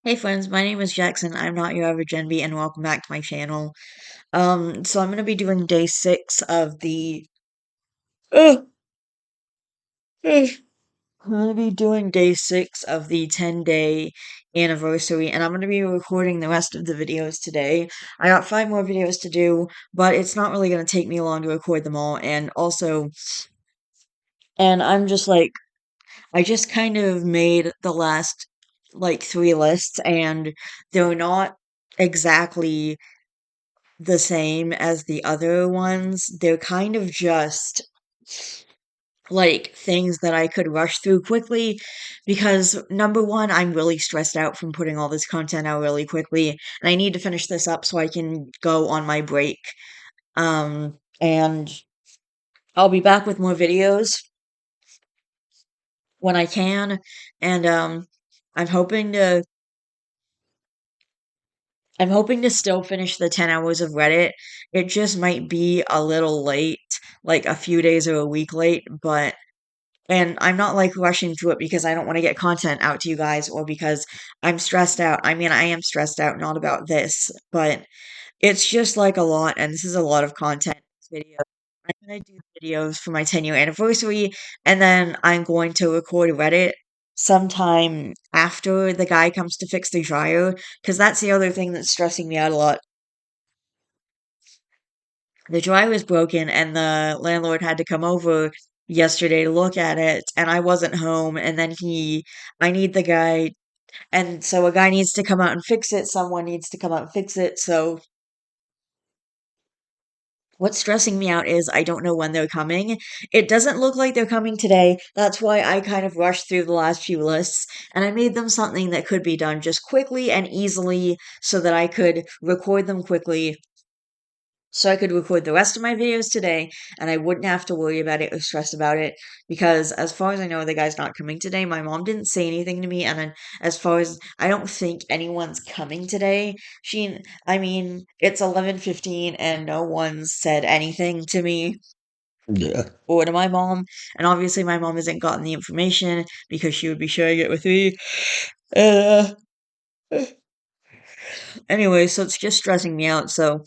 Hey friends, my name is Jackson. I'm not your average NB, and welcome back to my channel. So I'm gonna be doing day 6 of the. Uh, uh, I'm gonna be doing day 6 of the 10-day anniversary, and I'm gonna be recording the rest of the videos today. I got 5 more videos to do, but it's not really gonna take me long to record them all. And I'm just like, I just kind of made the last like 3 lists, and they're not exactly the same as the other ones. They're kind of just like things that I could rush through quickly because number one, I'm really stressed out from putting all this content out really quickly, and I need to finish this up so I can go on my break. And I'll be back with more videos when I can, and I'm hoping to I'm hoping to still finish the 10 hours of Reddit. It just might be a little late, like a few days or a week late, but and I'm not like rushing through it because I don't want to get content out to you guys or because I'm stressed out. I mean, I am stressed out, not about this, but it's just like a lot, and this is a lot of content video. I'm gonna do videos for my 10-year anniversary, and then I'm going to record Reddit sometime after the guy comes to fix the dryer, because that's the other thing that's stressing me out a lot. The dryer was broken, and the landlord had to come over yesterday to look at it, and I wasn't home, and then I need the guy, and so a guy needs to come out and fix it, someone needs to come out and fix it, so what's stressing me out is I don't know when they're coming. It doesn't look like they're coming today. That's why I kind of rushed through the last few lists and I made them something that could be done just quickly and easily so that I could record them quickly. So I could record the rest of my videos today and I wouldn't have to worry about it or stress about it because as far as I know the guy's not coming today. My mom didn't say anything to me, and then as far as I don't think anyone's coming today. I mean, it's 11:15 and no one's said anything to me Yeah. or to my mom, and obviously my mom hasn't gotten the information because she would be sharing it with me. Uh, anyway, so it's just stressing me out. So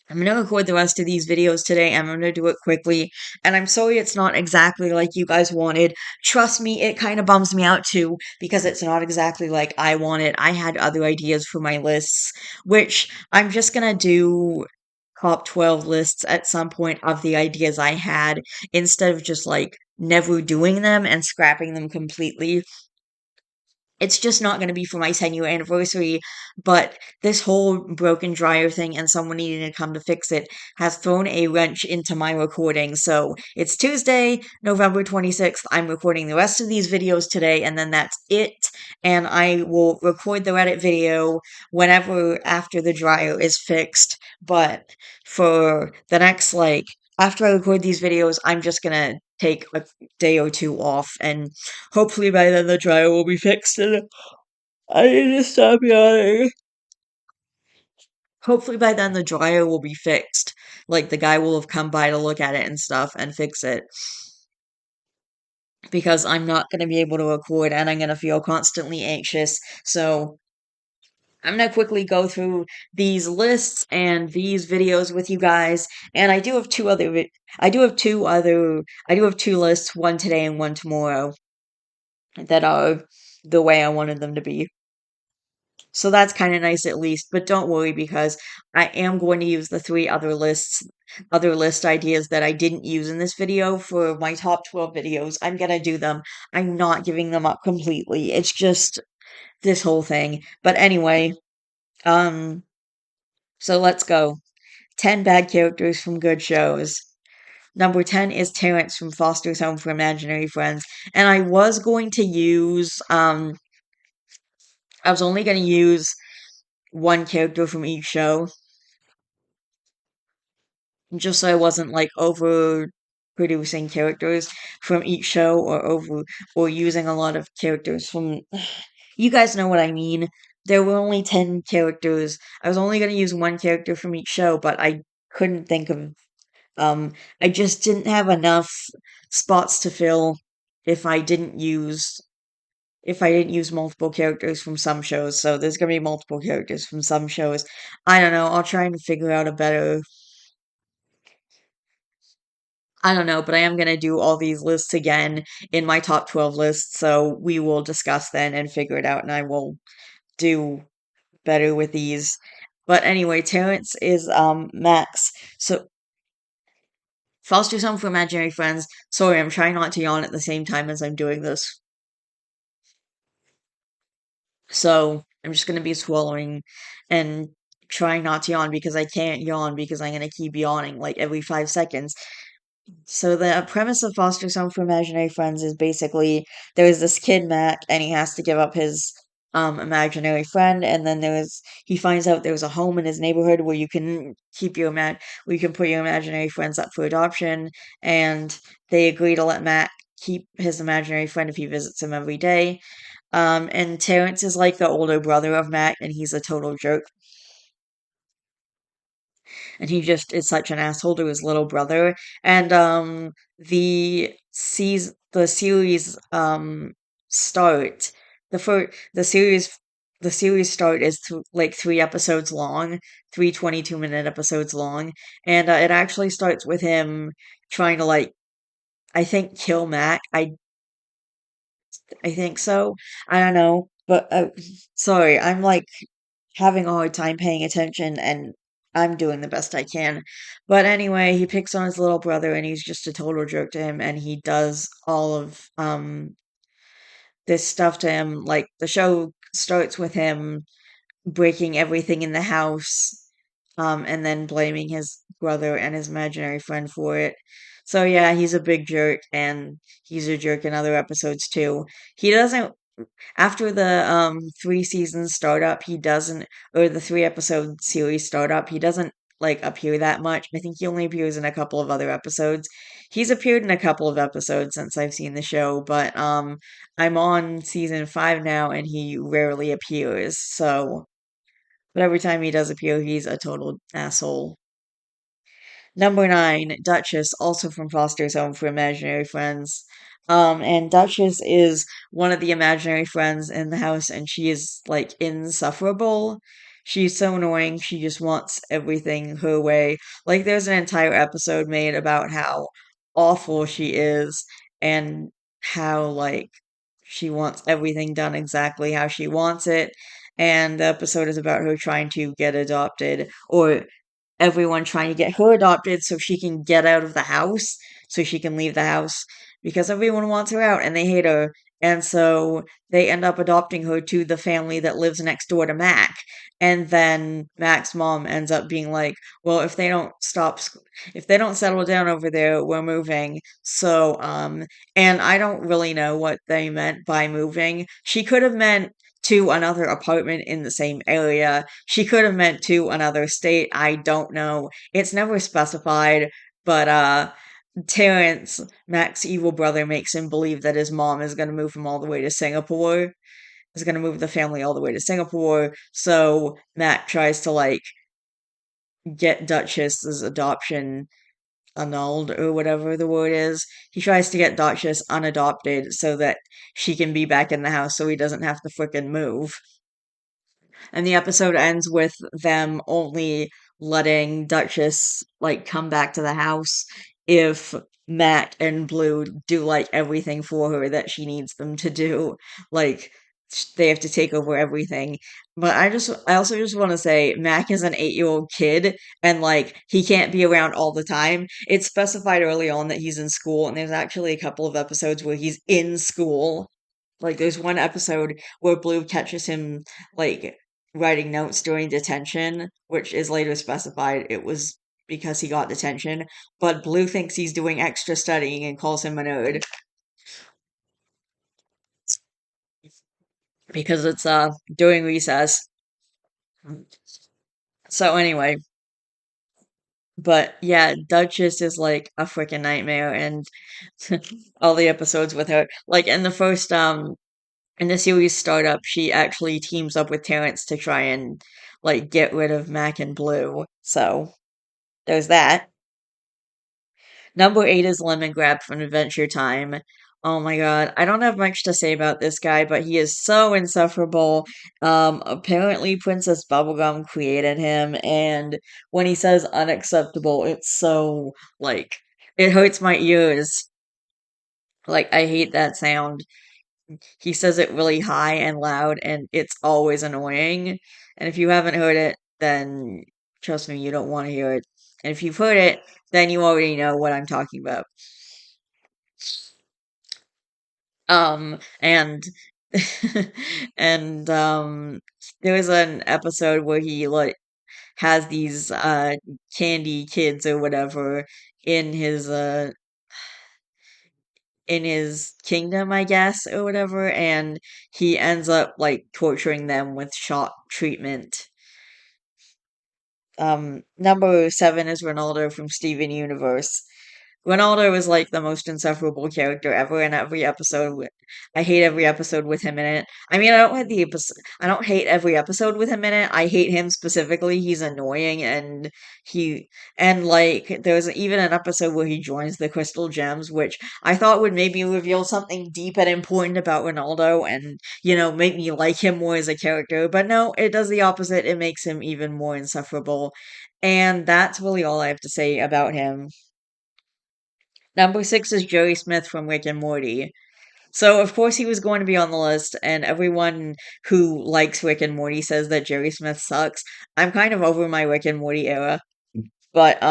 I'm gonna record the rest of these videos today. I'm gonna do it quickly. And I'm sorry it's not exactly like you guys wanted. Trust me, it kind of bums me out too, because it's not exactly like I wanted. I had other ideas for my lists, which I'm just gonna do top 12 lists at some point of the ideas I had instead of just like never doing them and scrapping them completely. It's just not going to be for my 10-year anniversary, but this whole broken dryer thing and someone needing to come to fix it has thrown a wrench into my recording. So it's Tuesday, November 26th. I'm recording the rest of these videos today, and then that's it. And I will record the Reddit video whenever after the dryer is fixed. But for the next, like, after I record these videos, I'm just gonna take a day or two off, and hopefully by then the dryer will be fixed and I need to stop yawning. Hopefully by then the dryer will be fixed. Like the guy will have come by to look at it and stuff and fix it. Because I'm not going to be able to record and I'm going to feel constantly anxious. So I'm going to quickly go through these lists and these videos with you guys. And I do have I do have two lists, one today and one tomorrow, that are the way I wanted them to be. So that's kind of nice at least, but don't worry because I am going to use the other list ideas that I didn't use in this video for my top 12 videos. I'm gonna do them. I'm not giving them up completely. It's just this whole thing. But anyway, um, so let's go. 10 bad characters from good shows. Number 10 is Terrence from Foster's Home for Imaginary Friends. And I was only gonna use one character from each show just so I wasn't like overproducing characters from each show or using a lot of characters from you guys know what I mean. There were only 10 characters. I was only going to use one character from each show, but I couldn't think of um I just didn't have enough spots to fill if I didn't use if I didn't use multiple characters from some shows. So there's gonna be multiple characters from some shows. I don't know. I'll try and figure out a better. I don't know, but I am gonna do all these lists again in my top 12 list. So we will discuss then and figure it out, and I will do better with these. But anyway, Terrence is Max. So foster home for imaginary friends. Sorry, I'm trying not to yawn at the same time as I'm doing this. So I'm just gonna be swallowing and trying not to yawn because I can't yawn because I'm gonna keep yawning like every 5 seconds. So the premise of Foster Home for Imaginary Friends is basically there's this kid Mac and he has to give up his imaginary friend, and then he finds out there's a home in his neighborhood where you can where you can put your imaginary friends up for adoption, and they agree to let Mac keep his imaginary friend if he visits him every day. And Terrence is like the older brother of Mac, and he's a total jerk. And he just is such an asshole to his little brother. And the series start the series start is like 3 episodes long, 3 22-minute episodes long, and it actually starts with him trying to like I think kill Mac. I think so. I don't know, but sorry, I'm like having a hard time paying attention and I'm doing the best I can. But anyway, he picks on his little brother and he's just a total jerk to him and he does all of this stuff to him. Like the show starts with him breaking everything in the house and then blaming his brother and his imaginary friend for it. So yeah, he's a big jerk and he's a jerk in other episodes too. He doesn't after the 3 seasons startup, he doesn't, or the 3 episode series startup, he doesn't like appear that much. I think he only appears in a couple of other episodes. He's appeared in a couple of episodes since I've seen the show, but I'm on season 5 now and he rarely appears. So, but every time he does appear, he's a total asshole. Number 9, Duchess, also from Foster's Home for Imaginary Friends. And Duchess is one of the imaginary friends in the house, and she is like insufferable. She's so annoying. She just wants everything her way. Like, there's an entire episode made about how awful she is and how, like, she wants everything done exactly how she wants it. And the episode is about her trying to get adopted, or everyone trying to get her adopted so she can get out of the house, so she can leave the house because everyone wants her out and they hate her. And so they end up adopting her to the family that lives next door to Mac. And then Mac's mom ends up being like, "Well, if they don't settle down over there, we're moving." So, and I don't really know what they meant by moving. She could have meant to another apartment in the same area. She could have meant to another state. I don't know. It's never specified, but Terrence, Mac's evil brother, makes him believe that his mom is going to move him all the way to Singapore. Is going to move the family all the way to Singapore. So Mac tries to like get Duchess's adoption annulled or whatever the word is. He tries to get Duchess unadopted so that she can be back in the house so he doesn't have to frickin' move. And the episode ends with them only letting Duchess like come back to the house if Matt and Blue do like everything for her that she needs them to do. Like they have to take over everything. But I also just want to say Mac is an 8-year-old kid and like he can't be around all the time. It's specified early on that he's in school and there's actually a couple of episodes where he's in school. Like there's one episode where Blue catches him like writing notes during detention, which is later specified it was because he got detention, but Blue thinks he's doing extra studying and calls him a nerd because it's during recess. So anyway, but yeah, Duchess is like a freaking nightmare and all the episodes with her. Like in the series startup, she actually teams up with Terrence to try and like get rid of Mac and Blue. So there's that. Number 8 is Lemon Grab from Adventure Time. Oh my god, I don't have much to say about this guy, but he is so insufferable. Apparently Princess Bubblegum created him, and when he says unacceptable, it's so, like, it hurts my ears. Like, I hate that sound. He says it really high and loud, and it's always annoying. And if you haven't heard it, then trust me, you don't want to hear it. And if you've heard it, then you already know what I'm talking about. And and there was an episode where he like has these candy kids or whatever in his kingdom, I guess, or whatever, and he ends up like torturing them with shock treatment. Number 7 is Ronaldo from Steven Universe. Ronaldo is like the most insufferable character ever in every episode. I hate every episode with him in it. I mean, I don't hate every episode with him in it. I hate him specifically. He's annoying he like there's even an episode where he joins the Crystal Gems, which I thought would maybe reveal something deep and important about Ronaldo and, make me like him more as a character. But no, it does the opposite. It makes him even more insufferable. And that's really all I have to say about him. Number 6 is Joey Smith from Rick and Morty. So, of course, he was going to be on the list, and everyone who likes Rick and Morty says that Jerry Smith sucks. I'm kind of over my Rick and Morty era, but,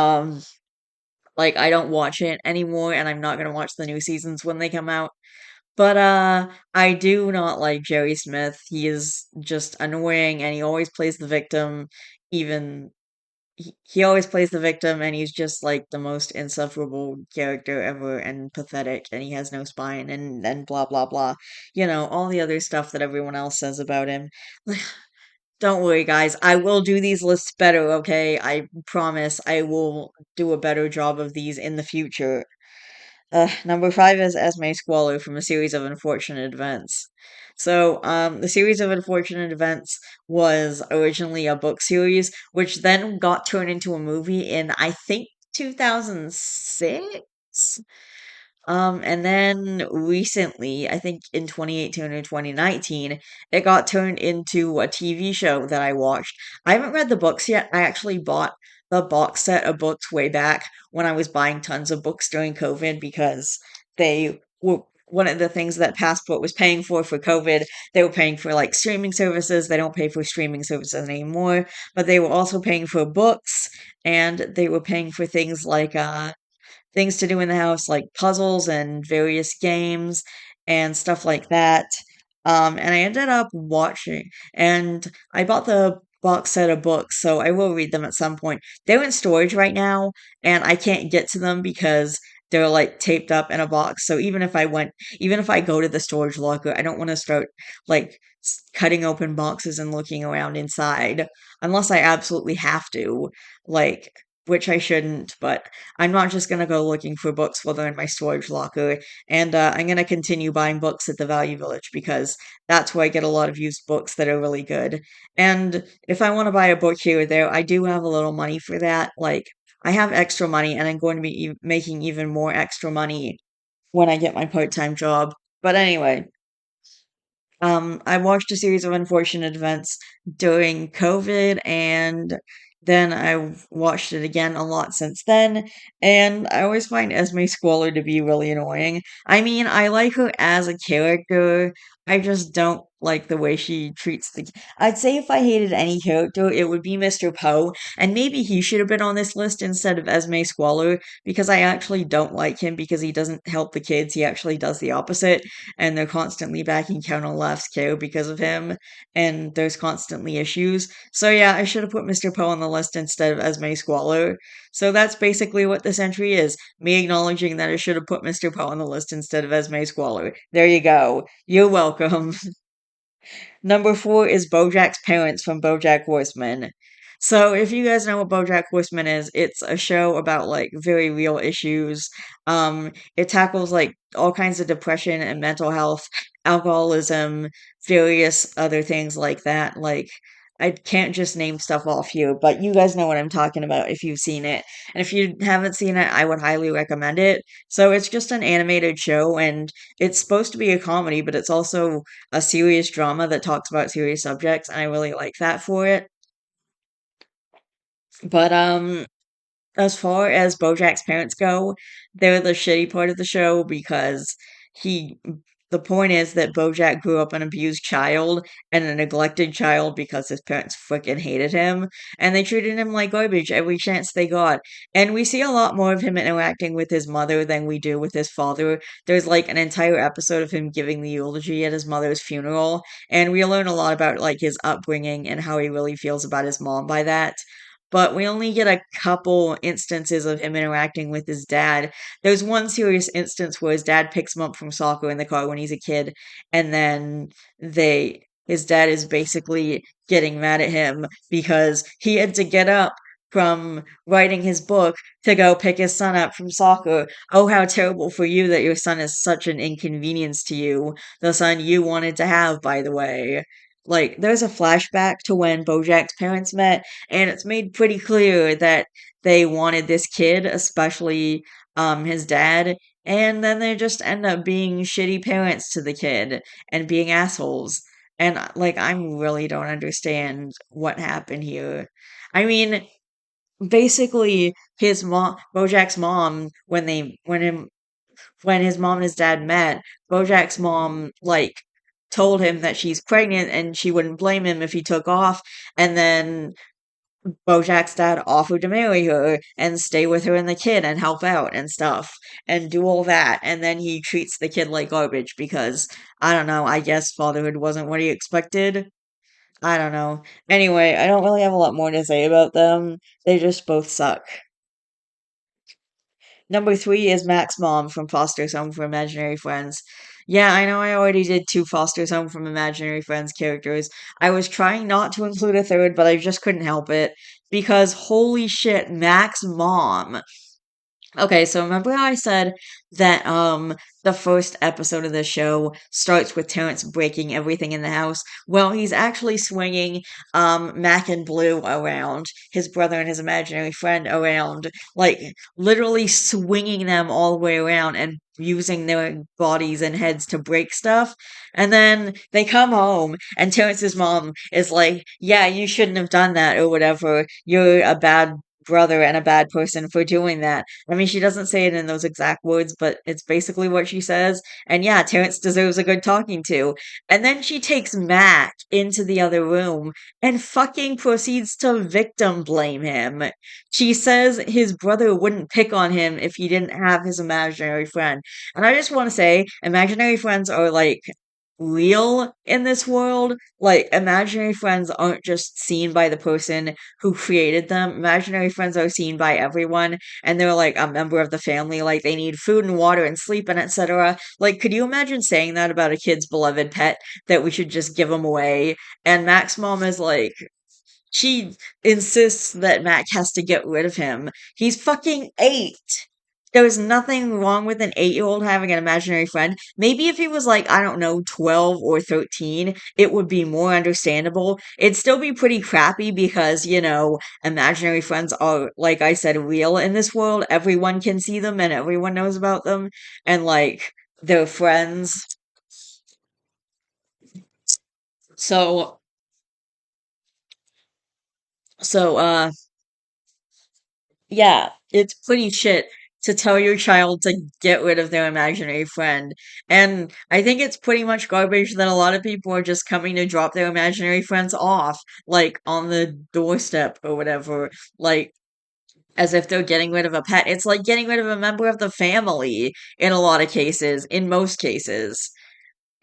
like, I don't watch it anymore, and I'm not gonna watch the new seasons when they come out. But, I do not like Jerry Smith. He is just annoying, and he always plays the victim, even he always plays the victim and he's just like the most insufferable character ever and pathetic and he has no spine and blah blah blah. All the other stuff that everyone else says about him. Don't worry guys, I will do these lists better, okay? I promise I will do a better job of these in the future. Number 5 is Esme Squalor from A Series of Unfortunate Events. So, The Series of Unfortunate Events was originally a book series, which then got turned into a movie in, I think, 2006? And then recently, I think in 2018 or 2019, it got turned into a TV show that I watched. I haven't read the books yet. I actually bought the box set of books way back when I was buying tons of books during COVID because they were one of the things that Passport was paying for COVID. They were paying for like streaming services. They don't pay for streaming services anymore, but they were also paying for books and they were paying for things to do in the house, like puzzles and various games and stuff like that. And I ended up watching, and I bought the box set of books, so I will read them at some point. They're in storage right now, and I can't get to them because they're like taped up in a box. So even if I go to the storage locker, I don't want to start like cutting open boxes and looking around inside unless I absolutely have to, like, which I shouldn't, but I'm not just gonna go looking for books while they're in my storage locker, and I'm gonna continue buying books at the Value Village because that's where I get a lot of used books that are really good. And if I want to buy a book here or there, I do have a little money for that. Like, I have extra money, and I'm going to be making even more extra money when I get my part-time job. But anyway, I watched a series of unfortunate events during COVID, and then I've watched it again a lot since then, and I always find Esme Squalor to be really annoying. I mean, I like her as a character, I just don't like the way she treats I'd say if I hated any character, it would be Mr. Poe, and maybe he should have been on this list instead of Esme Squalor, because I actually don't like him because he doesn't help the kids, he actually does the opposite and they're constantly backing Count Olaf's care because of him, and there's constantly issues. So yeah, I should have put Mr. Poe on the list instead of Esme Squalor. So that's basically what this entry is. Me acknowledging that I should have put Mr. Poe on the list instead of Esme Squalor. There you go. You're welcome. Number 4 is BoJack's parents from BoJack Horseman. So, if you guys know what BoJack Horseman is, it's a show about like very real issues. It tackles like all kinds of depression and mental health, alcoholism, various other things like that. Like, I can't just name stuff off here, but you guys know what I'm talking about if you've seen it. And if you haven't seen it, I would highly recommend it. So it's just an animated show, and it's supposed to be a comedy, but it's also a serious drama that talks about serious subjects, and I really like that for it. But as far as BoJack's parents go, they're the shitty part of the show because he the point is that BoJack grew up an abused child and a neglected child because his parents freaking hated him, and they treated him like garbage every chance they got. And we see a lot more of him interacting with his mother than we do with his father. There's like an entire episode of him giving the eulogy at his mother's funeral, and we learn a lot about like his upbringing and how he really feels about his mom by that, but we only get a couple instances of him interacting with his dad. There's one serious instance where his dad picks him up from soccer in the car when he's a kid, and then his dad is basically getting mad at him because he had to get up from writing his book to go pick his son up from soccer. Oh, how terrible for you that your son is such an inconvenience to you. The son you wanted to have, by the way. Like, there's a flashback to when Bojack's parents met, and it's made pretty clear that they wanted this kid, especially his dad, and then they just end up being shitty parents to the kid and being assholes. And like I really don't understand what happened here. I mean, basically his mom, Bojack's mom, when his mom and his dad met, Bojack's mom like told him that she's pregnant and she wouldn't blame him if he took off, and then Bojack's dad offered to marry her and stay with her and the kid and help out and stuff and do all that. And then he treats the kid like garbage because, I don't know, I guess fatherhood wasn't what he expected. I don't know. Anyway, I don't really have a lot more to say about them. They just both suck. Number three is Mac's mom from Foster's Home for Imaginary Friends. Yeah, I know I already did two Foster's Home from Imaginary Friends characters. I was trying not to include a third, but I just couldn't help it because holy shit, Mac's mom. Okay, so remember how I said that the first episode of the show starts with Terrence breaking everything in the house? Well, he's actually swinging Mac and Blue around, his brother and his imaginary friend around, like literally swinging them all the way around and using their bodies and heads to break stuff. And then they come home and Terrence's mom is like, "Yeah, you shouldn't have done that or whatever. You're a bad brother and a bad person for doing that." I mean, she doesn't say it in those exact words, but it's basically what she says. And yeah, Terrence deserves a good talking to. And then she takes Mac into the other room and fucking proceeds to victim blame him. She says his brother wouldn't pick on him if he didn't have his imaginary friend. And I just want to say, imaginary friends are like real in this world. Like, imaginary friends aren't just seen by the person who created them. Imaginary friends are seen by everyone, and they're like a member of the family. Like, they need food and water and sleep and etc. Like, could you imagine saying that about a kid's beloved pet, that we should just give them away? And Mac's mom is like, she insists that Mac has to get rid of him. He's fucking 8. There's nothing wrong with an 8-year-old having an imaginary friend. Maybe if he was like, I don't know, 12 or 13, it would be more understandable. It'd still be pretty crappy because, imaginary friends are, like I said, real in this world. Everyone can see them and everyone knows about them. And, like, they're friends. So, so, yeah, it's pretty shit to tell your child to get rid of their imaginary friend. And I think it's pretty much garbage that a lot of people are just coming to drop their imaginary friends off, like on the doorstep or whatever, like as if they're getting rid of a pet. It's like getting rid of a member of the family in a lot of cases, in most cases,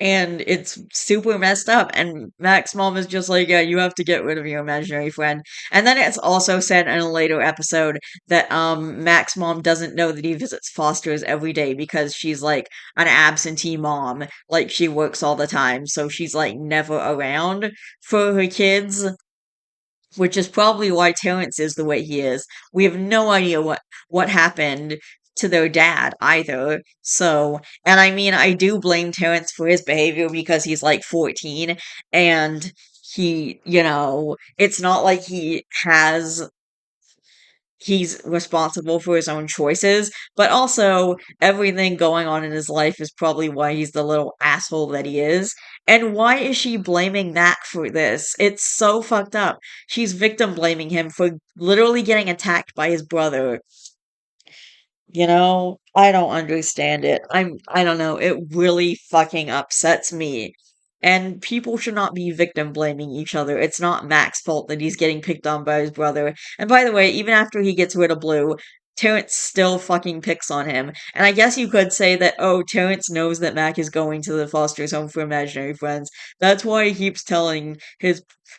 and it's super messed up. And Mac's mom is just like, yeah, you have to get rid of your imaginary friend. And then it's also said in a later episode that Mac's mom doesn't know that he visits Foster's every day because she's like an absentee mom. Like, she works all the time, so she's like never around for her kids, which is probably why Terrence is the way he is. We have no idea what happened to their dad either. So, and I mean, I do blame Terrence for his behavior because he's like 14 and it's not like he's responsible for his own choices, but also everything going on in his life is probably why he's the little asshole that he is. And why is she blaming Mac for this? It's so fucked up. She's victim blaming him for literally getting attacked by his brother. I don't understand it. I don't know. It really fucking upsets me. And people should not be victim blaming each other. It's not Mac's fault that he's getting picked on by his brother. And by the way, even after he gets rid of Blue, Terrence still fucking picks on him. And I guess you could say that, oh, Terrence knows that Mac is going to the foster's home for imaginary friends. That's why he keeps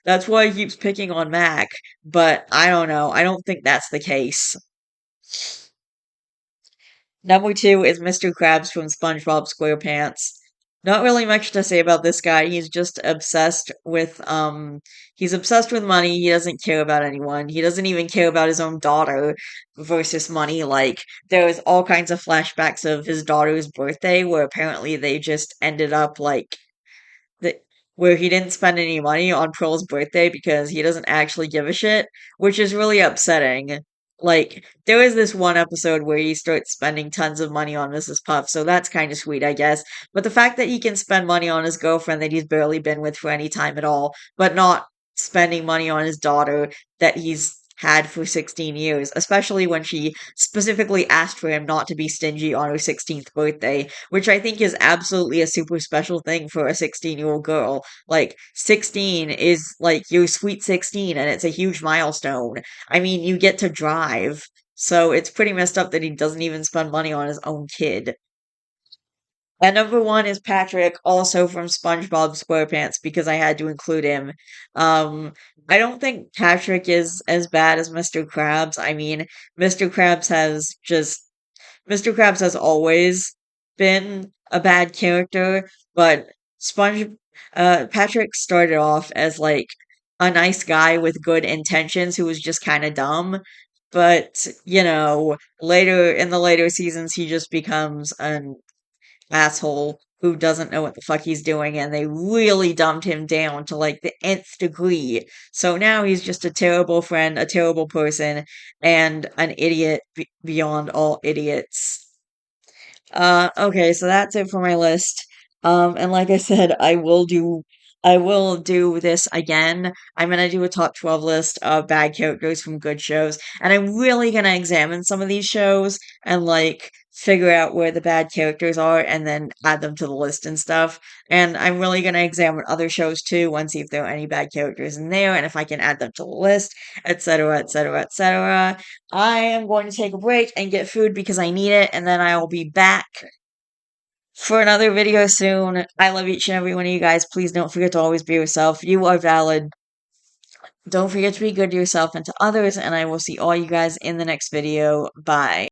that's why he keeps picking on Mac. But I don't know. I don't think that's the case. Number two is Mr. Krabs from SpongeBob SquarePants. Not really much to say about this guy. He's obsessed with money. He doesn't care about anyone. He doesn't even care about his own daughter versus money. Like, there was all kinds of flashbacks of his daughter's birthday where apparently they just ended up like that where he didn't spend any money on Pearl's birthday because he doesn't actually give a shit, which is really upsetting. Like, there was this one episode where he starts spending tons of money on Mrs. Puff, so that's kind of sweet, I guess. But the fact that he can spend money on his girlfriend that he's barely been with for any time at all, but not spending money on his daughter that he's had for 16 years, especially when she specifically asked for him not to be stingy on her 16th birthday, which I think is absolutely a super special thing for a 16-year-old girl. Like, 16 is like your sweet 16, and it's a huge milestone. I mean, you get to drive, so it's pretty messed up that he doesn't even spend money on his own kid. And number one is Patrick, also from SpongeBob SquarePants, because I had to include him. Um, I don't think Patrick is as bad as Mr. Krabs. I mean, Mr. Krabs has just Mr. Krabs has always been a bad character, but Sponge Patrick started off as like a nice guy with good intentions who was just kind of dumb. But, later in the later seasons, he just becomes an asshole who doesn't know what the fuck he's doing, and they really dumbed him down to like the nth degree. So now he's just a terrible friend, a terrible person, and an idiot beyond all idiots. Okay, so that's it for my list. And like I said, I will do this again. I'm gonna do a top 12 list of bad characters from good shows, and I'm really gonna examine some of these shows and like figure out where the bad characters are and then add them to the list and stuff. And I'm really gonna examine other shows too and see if there are any bad characters in there and if I can add them to the list, etc., etc., etc. I am going to take a break and get food because I need it, and then I will be back for another video soon. I love each and every one of you guys. Please don't forget to always be yourself. You are valid. Don't forget to be good to yourself and to others, and I will see all you guys in the next video. Bye.